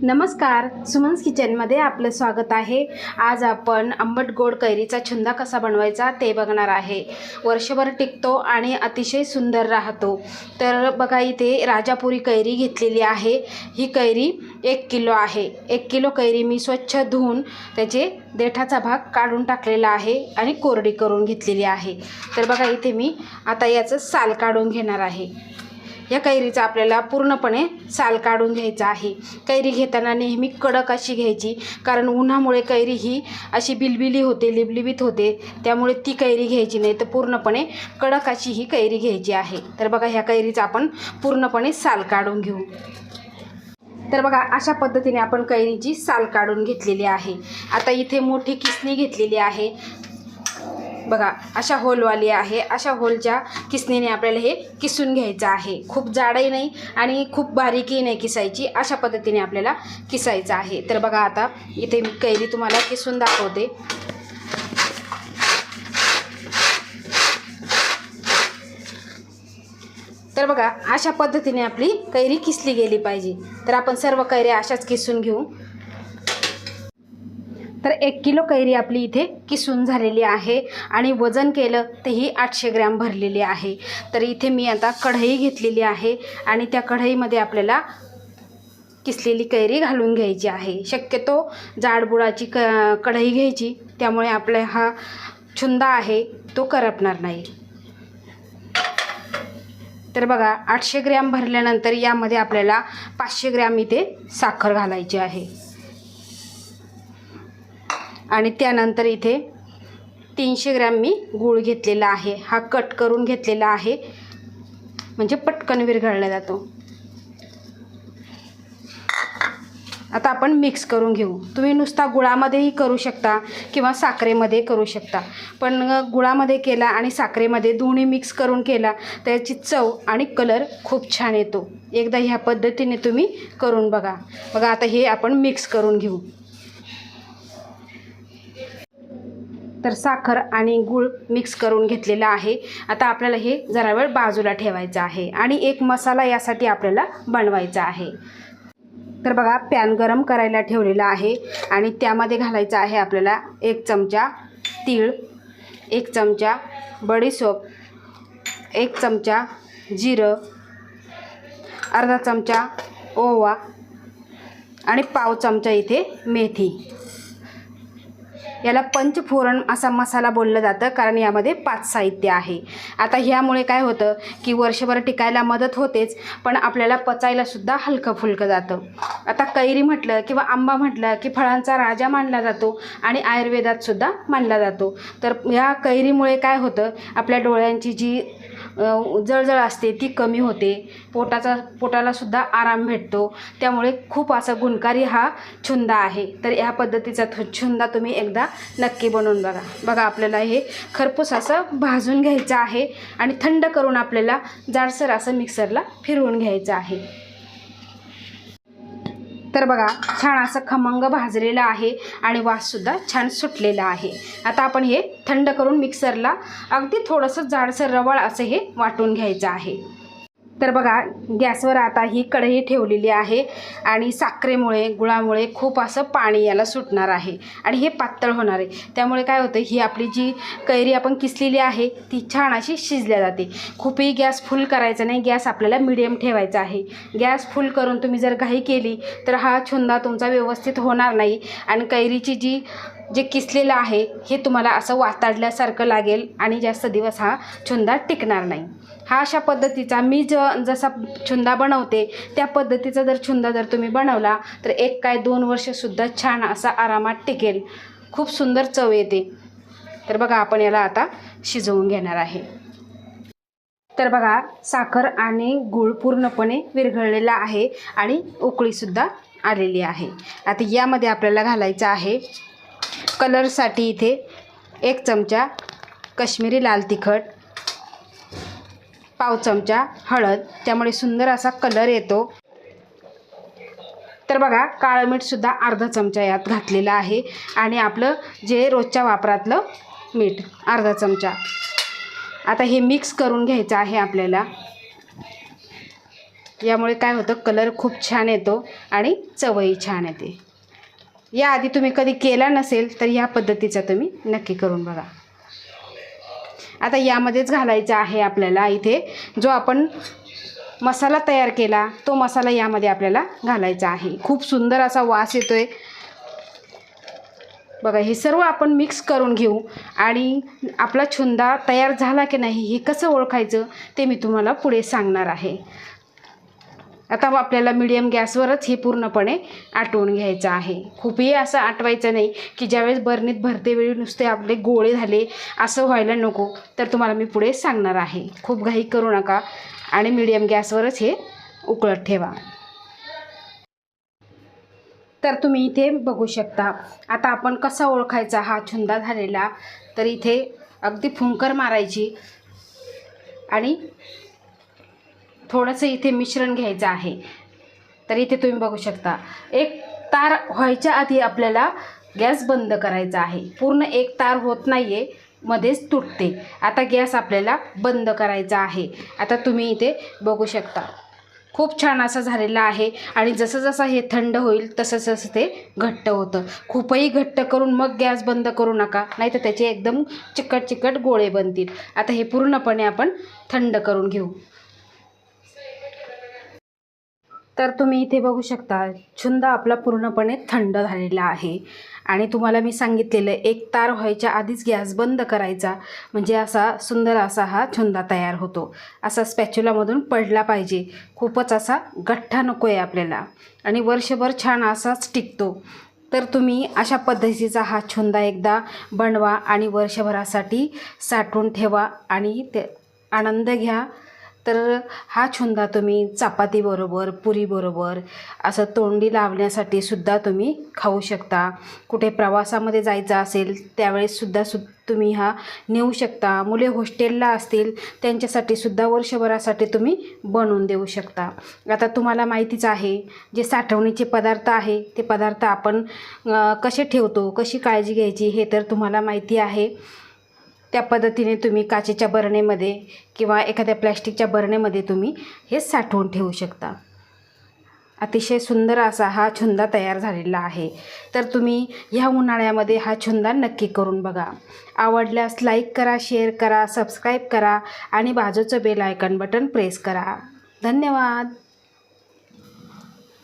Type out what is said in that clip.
नमस्कार, सुमन्स किचनमध्ये आपलं स्वागत आहे। आज आपण आंबट गोड कैरीचा छुंदा कसा बनवायचा ते बघणार आहे। वर्षभर टिकतो आणि अतिशय सुंदर राहतो। तर बघा, इथे राजापुरी कैरी घेतलेली आहे। ही कैरी 1 किलो आहे। 1 किलो कैरी मी स्वच्छ धुवून त्याचे देठाचा भाग काढून टाकलेला आहे आणि कोरडी करून घेतलेली आहे। तर बघा, इथे मी आता याचं साल काढून घेणार आहे। या कैरीचा आपल्याला पूर्णपणे साल काढून घ्यायचा आहे। कैरी घेताना नेहमी कडक अशी घ्यायची, कारण उन्हामुळे कैरी ही अशी बिलबिली होते, लिबलिबीत होते, त्यामुळे ती कैरी घ्यायची नाही, तर पूर्णपणे कडक अशी ही कैरी घ्यायची आहे। तर बघा, ह्या कैरीचा आपण पूर्णपणे साल काढून घेऊ। तर बघा, अशा पद्धतीने आपण कैरीची साल काढून घेतलेली आहे। आता इथे मोठी किसणी घेतलेली आहे। बघा, अशा होलवाली आहे। अशा होलच्या किसणीने आपल्याला हे किसून घ्यायचं आहे। खूप जाडही नाही आणि खूप बारीकही नाही किसायची, अशा पद्धतीने आपल्याला किसायचं आहे। तर बघा, आता इथे मी कैरी तुम्हाला किसून दाखवते। तर बघा, अशा पद्धतीने आपली कैरी किसली गेली पाहिजे। तर आपण सर्व कैऱ्या अशाच किसून घेऊ। तर 1 किलो कैरी आपली इथे किसून झालेली आहे आणि वजन केलं तेही 800 ग्रॅम भरलेली आहे। तर इथे मी आता कढई घेतलेली आहे आणि त्या कढईमध्ये आपल्याला किसलेली कैरी घालून घ्यायची आहे। शक्यतो जाडबुडाची कढई घ्यायची, त्यामुळे आपला हा छुंदा आहे तो करपणार नाही। तर बघा, 800 ग्रॅम भरल्यानंतर यामध्ये आपल्याला 500 ग्रॅम इथे साखर घालायची आहे आणि त्यानंतर इथे 300 ग्रॅम मी गूळ घेतलेला आहे। हा कट करून घेतलेला आहे, म्हणजे पटकन विरघळला जातो। आता आपण मिक्स करून घेऊ। तुम्ही नुसता गुळामध्येही करू शकता किंवा साखरेमध्ये करू शकता, पण गुळामध्ये केला आणि साखरेमध्ये दोन्ही मिक्स करून केला त्याची चव आणि कलर खूप छान येतो। एकदा ह्या पद्धतीने तुम्ही करून बघा। बघा, आता हे आपण मिक्स करून घेऊ। तर साखर आणि गूळ मिक्स करून घेतलेला आहे। आता आपल्याला हे जरा वेळ बाजूला ठेवायचं आहे आणि एक मसाला यासाठी आपल्याला बनवायचा आहे। तर बघा, पॅन गरम करायला ठेवलेला आहे आणि त्यामध्ये घालायचा आहे आपल्याला 1 चमचा तीळ, 1 चमचा बडीशोप, 1 चमचा जिरं, अर्धा चमचा ओवा आणि पाव चमचा इथे मेथी। याला पंचफोरन असा मसाला बोललं जातं, कारण यामध्ये 5 साहित्य आहे। आता ह्यामुळे काय होतं की वर्षभर टिकायला मदत होतेच, पण आपल्याला पचायला सुद्धा हलकं फुलकं जातं। आता कैरी म्हटलं किंवा आंबा म्हटलं की फळांचा राजा मानला जातो आणि आयुर्वेदात सुद्धा मानला जातो। तर ह्या कैरीमुळे काय होतं, आपल्या डोळ्यांची जी जळजळ असते ती कमी होते, पोटाला सुद्धा आराम भेटतो, त्यामुळे खूप असा गुणकारी हा छुंदा आहे। तर ह्या पद्धतीचा छुंदा तुम्ही एकदा नक्की बनवून बघा। बघा, आपल्याला हे खरपूस असं भाजून घ्यायचं आहे आणि थंड करून आपल्याला जाडसर असं मिक्सरला फिरवून घ्यायचं आहे। तर बघा, छान असं खमंग भाजलेलं आहे आणि वाससुद्धा छान सुटलेला आहे। आता आपण हे थंड करून मिक्सरला अगदी थोडंसं जाडसर रवाळ असं हे वाटून घ्यायचं आहे। तर बघा, गॅसवर आता ही कढई ठेवलेली आहे आणि साखरेमुळे गुळामुळे खूप असं पाणी याला सुटणार आहे आणि हे पातळ होणार आहे। त्यामुळे काय होतं, ही आपली जी कैरी आपण किसलेली आहे ती छान अशी शिजल्या जाते। खूपही गॅस फुल करायचा नाही, गॅस आपल्याला मीडियम ठेवायचा आहे। गॅस फुल करून तुम्ही जर घाई केली तर हा छुंदा तुमचा व्यवस्थित होणार नाही आणि कैरीची जे किसलेलं आहे हे तुम्हाला असं वाताडल्यासारखं लागेल आणि जास्त दिवस हा छुंदा टिकणार नाही। हा अशा पद्धतीचा मी जसा छुंदा बनवते त्या पद्धतीचा जर छुंदा जर तुम्ही बनवला तर 1 काय 2 वर्षसुद्धा छान असा आरामात टिकेल, खूप सुंदर चव येते। तर बघा, आपण याला आता शिजवून घेणार आहे। तर बघा, साखर आणि गूळ पूर्णपणे विरघळलेला आहे आणि उकळीसुद्धा आलेली आहे। आता यामध्ये आपल्याला घालायचं आहे कलरसाठी इथे 1 चमचा काश्मीरी लाल तिखट, पाव चमचा हळद, त्यामुळे सुंदर असा कलर येतो। तर बघा, काळं मीठसुद्धा अर्धा चमचा यात घातलेलं आहे आणि आपलं जे रोजच्या वापरातलं मीठ अर्धा चमचा। आता हे मिक्स करून घ्यायचं आहे आपल्याला। यामुळे काय होतं, कलर खूप छान येतो आणि चवही छान येते. याआधी तुम्ही कधी केला नसेल तर या पद्धतीचा तुम्ही नक्की करून बघा. आता यामध्येच घालायचा आहे आपल्याला, इथे जो आपण मसाला तयार केला तो मसाला यामध्ये आपल्याला घालायचा आहे. खूप सुंदर असा वास येतोय बघा. हे सर्व आपण मिक्स करून घेऊ आणि आपला छुंदा तयार झाला की नाही हे कसं ओळखायचं ते मी तुम्हाला पुढे सांगणार आहे. आता आपल्याला मीडियम गॅसवरच हे पूर्णपणे आटवून घ्यायचं आहे. खूपही असं आटवायचं नाही की ज्यावेळेस बरणीत भरते वेळी नुसते आपले गोळे झाले असं व्हायला नको. तर तुम्हाला मी पुढे सांगणार आहे. खूप घाई करू नका आणि मीडियम गॅसवरच हे उकळत ठेवा. तर तुम्ही इथे बघू शकता. आता आपण कसा ओळखायचा हा छुंदा झालेला, तर इथे अगदी फुंकर मारायची आणि थोडंसं इथे मिश्रण घ्यायचं आहे. तर इथे तुम्ही बघू शकता, एक तार व्हायच्या आधी आपल्याला गॅस बंद करायचा आहे. पूर्ण एक तार होत नाही आहे, मध्येच तुटते. आता गॅस आपल्याला बंद करायचा आहे. आता तुम्ही इथे बघू शकता, खूप छान असं झालेलं आहे. आणि जसं जसं हे थंड होईल तसं तसं ते घट्ट होतं. खूपही घट्ट करून मग गॅस बंद करू नका, नाही तर त्याचे एकदम चिकट चिकट गोळे बनतील. आता हे पूर्णपणे आपण थंड करून घेऊ. तर तुम्ही इथे बघू शकता, छुंदा आपला पूर्णपणे थंड झालेला आहे. आणि तुम्हाला मी सांगितलेलं एक तार व्हायच्या आधीच गॅस बंद करायचा, म्हणजे असा सुंदर असा हा छुंदा तयार होतो. असा स्पॅच्युलामधून पडला पाहिजे. खूपच असा गठ्ठा नको आहे आपल्याला आणि वर्षभर छान असाच टिकतो. तर तुम्ही अशा पद्धतीचा हा छुंदा एकदा बनवा आणि वर्षभरासाठी साठवून ठेवा आणि ते आनंद घ्या. तर हा छुंदा तुम्ही चपातीबरोबर, पुरीबरोबर असं तोंडी लावण्यासाठी सुद्धा तुम्ही खाऊ शकता. कुठे प्रवासामध्ये जायचं असेल त्यावेळेससुद्धा तुम्ही हा नेऊ शकता. मुले हॉस्टेलला असतील त्यांच्यासाठी सुद्धा वर्षभरासाठी तुम्ही बनवून देऊ शकता. आता तुम्हाला माहितीच आहे, जे साठवणीचे पदार्थ आहे ते पदार्थ आपण कसे ठेवतो, कशी काळजी घ्यायची हे तर तुम्हाला माहिती आहे. त्या पद्धतीने तुम्ही काचेच्या बरणीमध्ये किंवा एखाद्या प्लॅस्टिकच्या बरणीमध्ये तुम्ही हे साठवून ठेवू शकता. अतिशय सुंदर असा हा छुंदा तयार झालेला आहे. तर तुम्ही ह्या उन्हाळ्यामध्ये हा छुंदा नक्की करून बघा. आवडल्यास लाईक करा, शेअर करा, सबस्क्राईब करा आणि बाजूचं बेल आयकॉन बटन प्रेस करा. धन्यवाद.